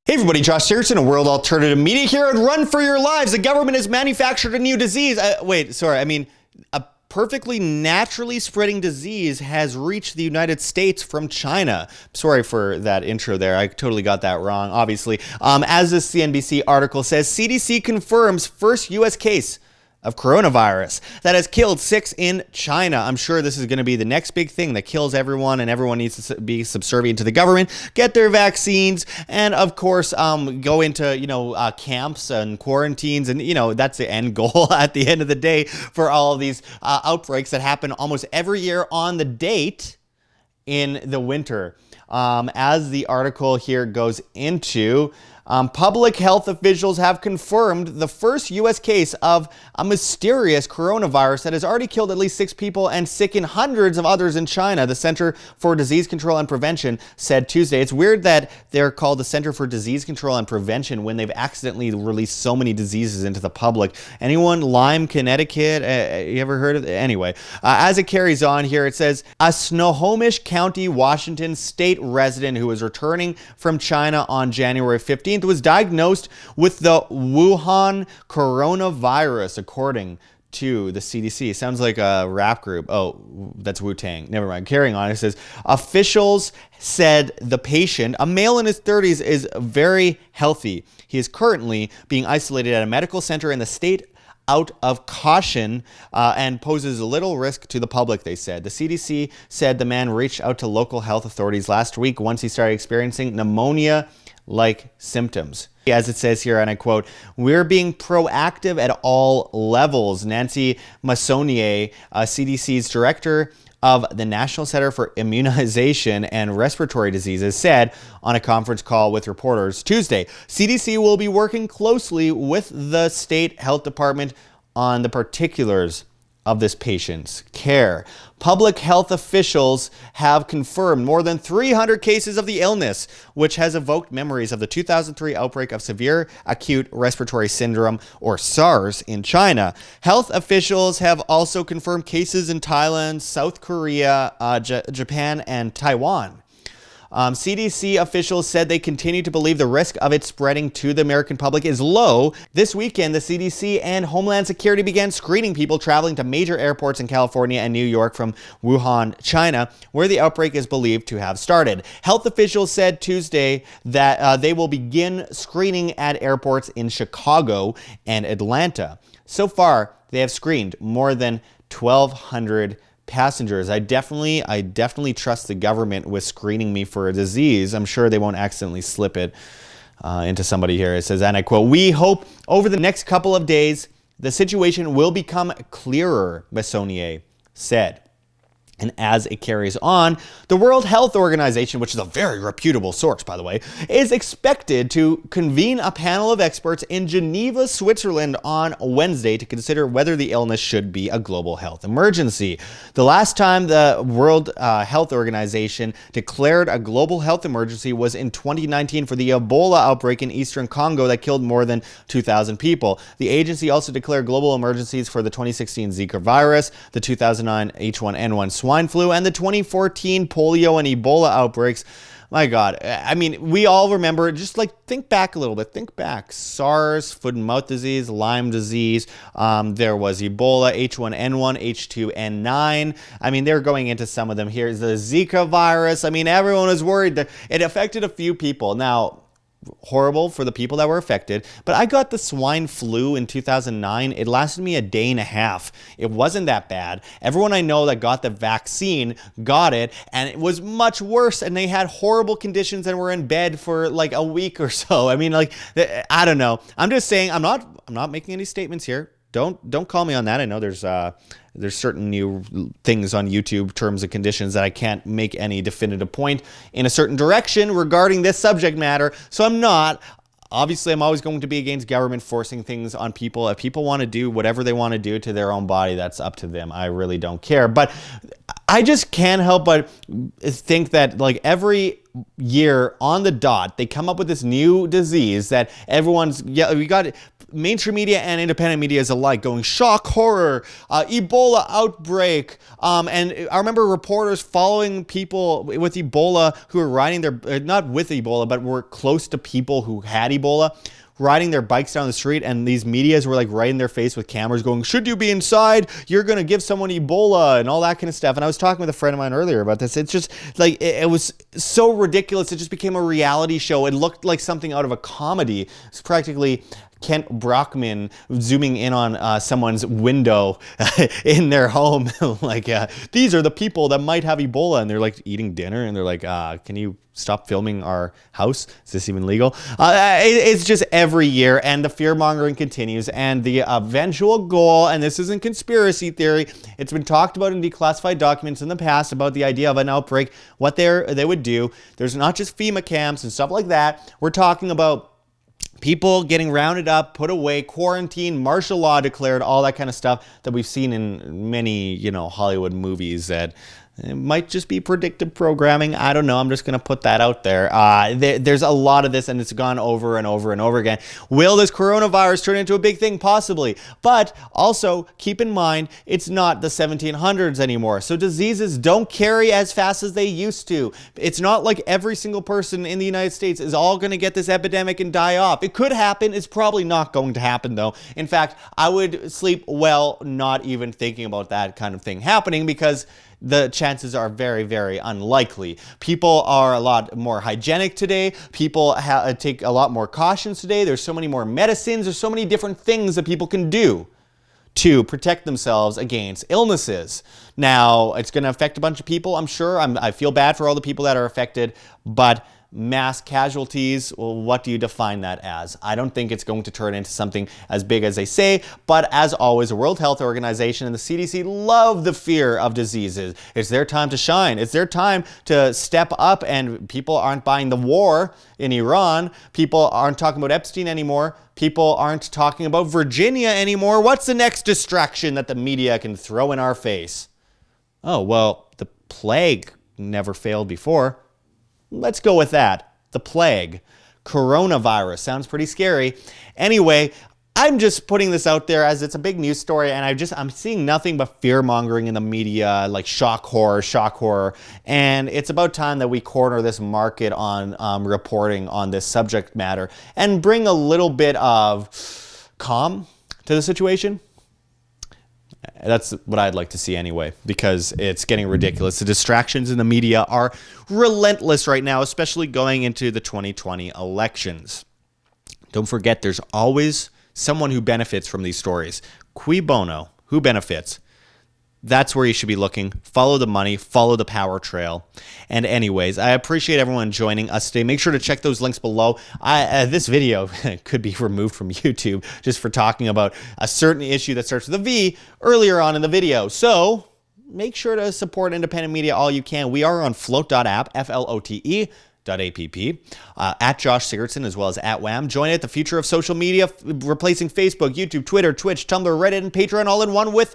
Hey everybody, Josh Sigurdson, a World Alternative Media here, and run for your lives. The government has manufactured a new disease. A perfectly naturally spreading disease has reached the United States from China. Sorry for that intro there. I totally got that wrong, obviously. As this CNBC article says, CDC confirms first U.S. case of coronavirus that has killed 6 in China. I'm sure this is going to be the next big thing that kills everyone, and everyone needs to be subservient to the government, get their vaccines, and of course go into camps and quarantines, and that's the end goal at the end of the day for all of these outbreaks that happen almost every year on the date in the winter. As the article here goes into, public health officials have confirmed the first U.S. case of a mysterious coronavirus that has already killed at least 6 people and sickened hundreds of others in China, the Center for Disease Control and Prevention said Tuesday. It's weird that they're called the Center for Disease Control and Prevention when they've accidentally released so many diseases into the public. Anyone? Lyme, Connecticut? You ever heard of it? Anyway, as it carries on here, it says, a Snohomish County, Washington state resident who was returning from China on January 15th was diagnosed with the Wuhan coronavirus, according to the CDC. Sounds like a rap group. Oh, that's Wu-Tang. Never mind. Carrying on, it says, officials said the patient, a male in his 30s, is very healthy. He is currently being isolated at a medical center in the state out of caution and poses little risk to the public, they said. The CDC said the man reached out to local health authorities last week once he started experiencing pneumonia-like symptoms. As it says here, and I quote, we're being proactive at all levels. Nancy Massonier, CDC's director of the National Center for Immunization and Respiratory Diseases, said on a conference call with reporters Tuesday, CDC will be working closely with the state health department on the particulars of this patient's care. Public health officials have confirmed more than 300 cases of the illness, which has evoked memories of the 2003 outbreak of severe acute respiratory syndrome, or SARS, in China. Health officials have also confirmed cases in Thailand, South Korea, Japan, and Taiwan. CDC officials said they continue to believe the risk of it spreading to the American public is low. This weekend, the CDC and Homeland Security began screening people traveling to major airports in California and New York from Wuhan, China, where the outbreak is believed to have started. Health officials said Tuesday that they will begin screening at airports in Chicago and Atlanta. So far, they have screened more than 1,200 passengers. I definitely trust the government with screening me for a disease. I'm sure they won't accidentally slip it into somebody here. It says, and I quote, we hope over the next couple of days, the situation will become clearer, Massonier said. And as it carries on, the World Health Organization, which is a very reputable source, by the way, is expected to convene a panel of experts in Geneva, Switzerland on Wednesday to consider whether the illness should be a global health emergency. The last time the World Health Organization declared a global health emergency was in 2019 for the Ebola outbreak in eastern Congo that killed more than 2,000 people. The agency also declared global emergencies for the 2016 Zika virus, the 2009 H1N1 swine flu, and the 2014 polio and Ebola outbreaks. My God, I mean, we all remember, just like think back a little bit, think back. SARS, foot and mouth disease, Lyme disease, there was Ebola, H1N1, H2N9. I mean, they're going into some of them. Here's the Zika virus. I mean, everyone was worried that it affected a few people. Now, horrible for the people that were affected, but I got the swine flu in 2009. It lasted me a day and a half. It wasn't that bad. Everyone I know that got the vaccine got it, and it was much worse, and they had horrible conditions and were in bed for like a week or so. I mean, like, I don't know. I'm just saying, I'm not making any statements here. Don't call me on that. I know there's certain new things on YouTube, terms and conditions, that I can't make any definitive point in a certain direction regarding this subject matter. So I'm not. Obviously, I'm always going to be against government forcing things on people. If people want to do whatever they want to do to their own body, that's up to them. I really don't care. But I just can't help but think that, like, every year on the dot, they come up with this new disease that everyone's, yeah, we got mainstream media and independent media is alike going shock, horror, Ebola outbreak. And I remember reporters following people with Ebola who were riding their, not with Ebola, but were close to people who had Ebola, riding their bikes down the street, and these medias were like right in their face with cameras going, should you be inside? You're going to give someone Ebola and all that kind of stuff. And I was talking with a friend of mine earlier about this. It's just like, it was so ridiculous. It just became a reality show. It looked like something out of a comedy. It's practically Kent Brockman zooming in on someone's window in their home. Like, these are the people that might have Ebola, and they're like eating dinner, and they're like, can you stop filming our house? Is this even legal? It's just every year, and the fear mongering continues, and the eventual goal, and this isn't conspiracy theory, it's been talked about in declassified documents in the past about the idea of an outbreak, what they would do. There's not just FEMA camps and stuff like that. We're talking about people getting rounded up, put away, quarantined, martial law declared, all that kind of stuff that we've seen in many, Hollywood movies that it might just be predictive programming. I don't know. I'm just going to put that out there. There's a lot of this, and it's gone over and over and over again. Will this coronavirus turn into a big thing? Possibly. But also, keep in mind, it's not the 1700s anymore. So diseases don't carry as fast as they used to. It's not like every single person in the United States is all going to get this epidemic and die off. It could happen. It's probably not going to happen, though. In fact, I would sleep well not even thinking about that kind of thing happening, because the chances are very, very unlikely. People are a lot more hygienic today. People take a lot more cautions today. There's so many more medicines. There's so many different things that people can do to protect themselves against illnesses. Now, it's going to affect a bunch of people, I'm sure. I feel bad for all the people that are affected, but mass casualties, well, what do you define that as? I don't think it's going to turn into something as big as they say, but as always, the World Health Organization and the CDC love the fear of diseases. It's their time to shine. It's their time to step up, and people aren't buying the war in Iran. People aren't talking about Epstein anymore. People aren't talking about Virginia anymore. What's the next distraction that the media can throw in our face? Oh, well, the plague never failed before. Let's go with that. The plague. Coronavirus. Sounds pretty scary. Anyway, I'm just putting this out there as it's a big news story, and I'm seeing nothing but fear-mongering in the media, like shock horror. And it's about time that we corner this market on reporting on this subject matter and bring a little bit of calm to the situation. That's what I'd like to see anyway, because it's getting ridiculous. The distractions in the media are relentless right now, especially going into the 2020 elections. Don't forget, there's always someone who benefits from these stories. Cui bono? Who benefits? That's where you should be looking. Follow the money, follow the power trail. And anyways, I appreciate everyone joining us today. Make sure to check those links below. This video could be removed from YouTube just for talking about a certain issue that starts with a V earlier on in the video. So make sure to support independent media all you can. We are on float.app, FLOTE. .app, at Josh Sigurdson, as well as at Wham. Join it, the future of social media, replacing Facebook, YouTube, Twitter, Twitch, Tumblr, Reddit, and Patreon all in one, with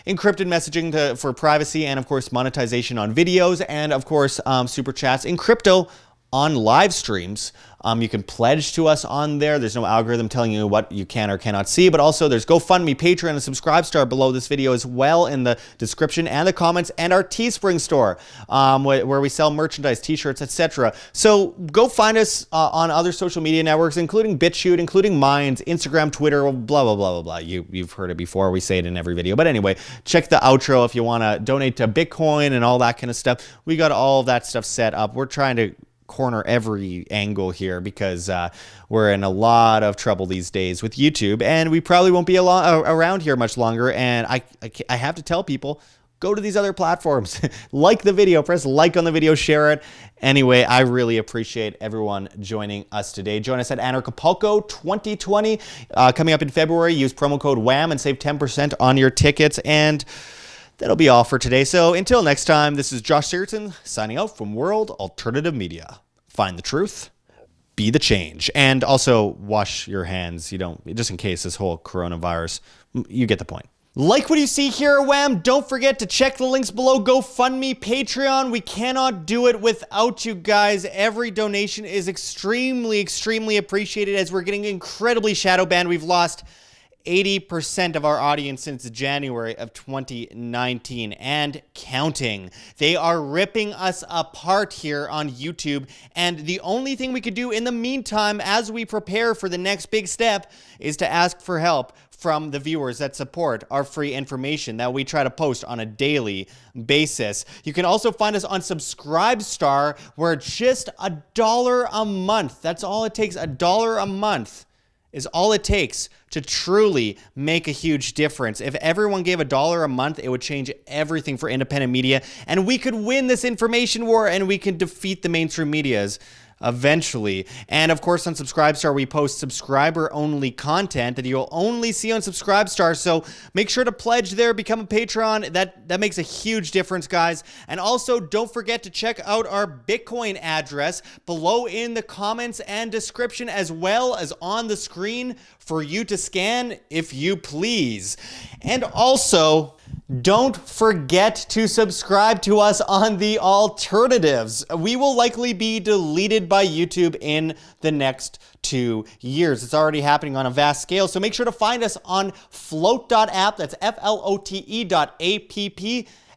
encrypted messaging for privacy, and of course monetization on videos, and of course super chats in crypto on live streams. You can pledge to us on there. There's no algorithm telling you what you can or cannot see, but also there's GoFundMe, Patreon, and Subscribe Star below this video as well in the description and the comments, and our Teespring store where we sell merchandise, t-shirts, etc. So go find us on other social media networks, including BitChute, including Minds, Instagram, Twitter, blah, blah, blah, blah, blah. You've heard it before. We say it in every video. But anyway, check the outro if you want to donate to Bitcoin and all that kind of stuff. We got all of that stuff set up. We're trying to corner every angle here because we're in a lot of trouble these days with YouTube, and we probably won't be around here much longer. And I have to tell people, go to these other platforms, like the video, press like on the video, share it. Anyway, I really appreciate everyone joining us today. Join us at Anarchapulco 2020 coming up in February. Use promo code WHAM and save 10% on your tickets. And that'll be all for today. So until next time, this is Josh Sigurdson signing out from World Alternative Media. Find the truth, be the change, and also wash your hands. Just in case this whole coronavirus, you get the point. Like what you see here, Wham! Don't forget to check the links below. GoFundMe, Patreon. We cannot do it without you guys. Every donation is extremely, extremely appreciated as we're getting incredibly shadow banned. We've lost 80% of our audience since January of 2019 and counting. They are ripping us apart here on YouTube, and the only thing we could do in the meantime as we prepare for the next big step is to ask for help from the viewers that support our free information that we try to post on a daily basis. You can also find us on Subscribestar, where just $1 a month, that's all it takes, $1 a month is all it takes to truly make a huge difference. If everyone gave $1 a month, it would change everything for independent media, and we could win this information war, and we can defeat the mainstream medias eventually. And of course, on Subscribestar, we post subscriber-only content that you'll only see on Subscribestar. So make sure to pledge there, become a patron. That makes a huge difference, guys. And also, don't forget to check out our Bitcoin address below in the comments and description, as well as on the screen for you to scan if you please. And also, don't forget to subscribe to us on the alternatives. We will likely be deleted by YouTube in the next 2 years. It's already happening on a vast scale, so make sure to find us on float.app. That's flote.app.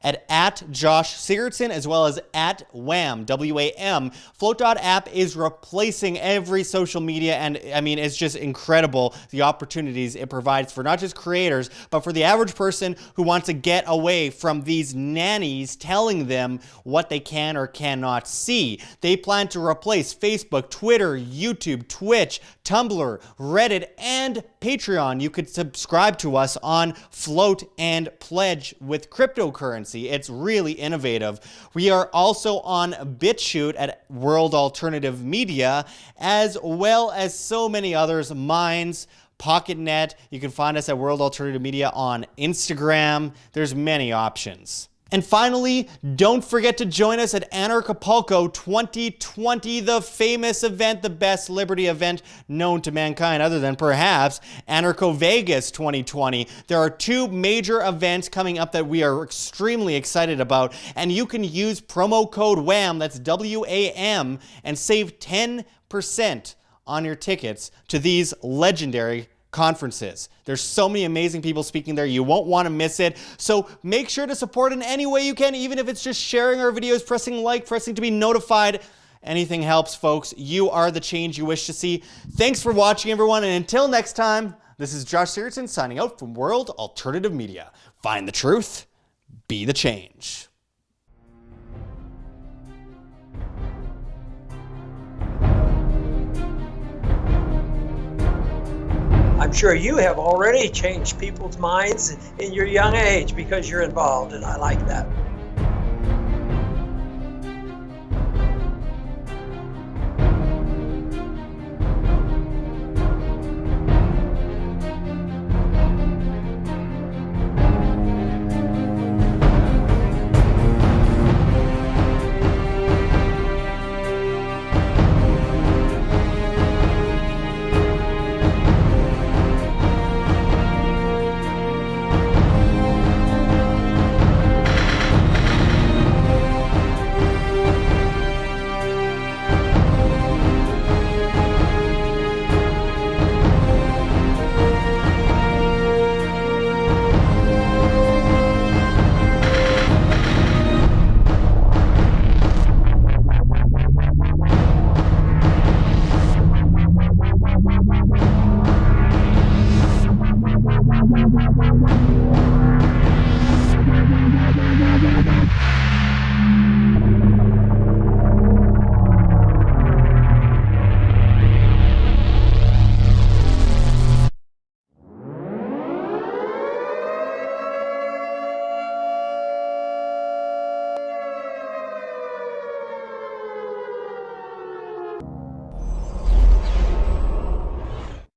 at Josh Sigurdson, as well as at Wham, W-A-M. Float.app is replacing every social media, and I mean, it's just incredible the opportunities it provides for not just creators, but for the average person who wants to get away from these nannies telling them what they can or cannot see. They plan to replace Facebook, Twitter, YouTube, Twitch, Tumblr, Reddit, and Patreon. You could subscribe to us on Float and pledge with cryptocurrency. It's really innovative. We are also on BitChute at World Alternative Media, as well as so many others, Minds, PocketNet. You can find us at World Alternative Media on Instagram. There's many options. And finally, don't forget to join us at Anarchapulco 2020, the famous event, the best Liberty event known to mankind, other than perhaps Anarcho Vegas 2020. There are 2 major events coming up that we are extremely excited about, and you can use promo code WHAM, that's W-A-M, and save 10% on your tickets to these legendary conferences. There's so many amazing people speaking there. You won't want to miss it. So make sure to support in any way you can, even if it's just sharing our videos, pressing like, pressing to be notified. Anything helps, folks. You are the change you wish to see. Thanks for watching, everyone. And until next time, this is Josh Sigurdson signing out from World Alternative Media. Find the truth, be the change. I'm sure you have already changed people's minds in your young age because you're involved, and I like that.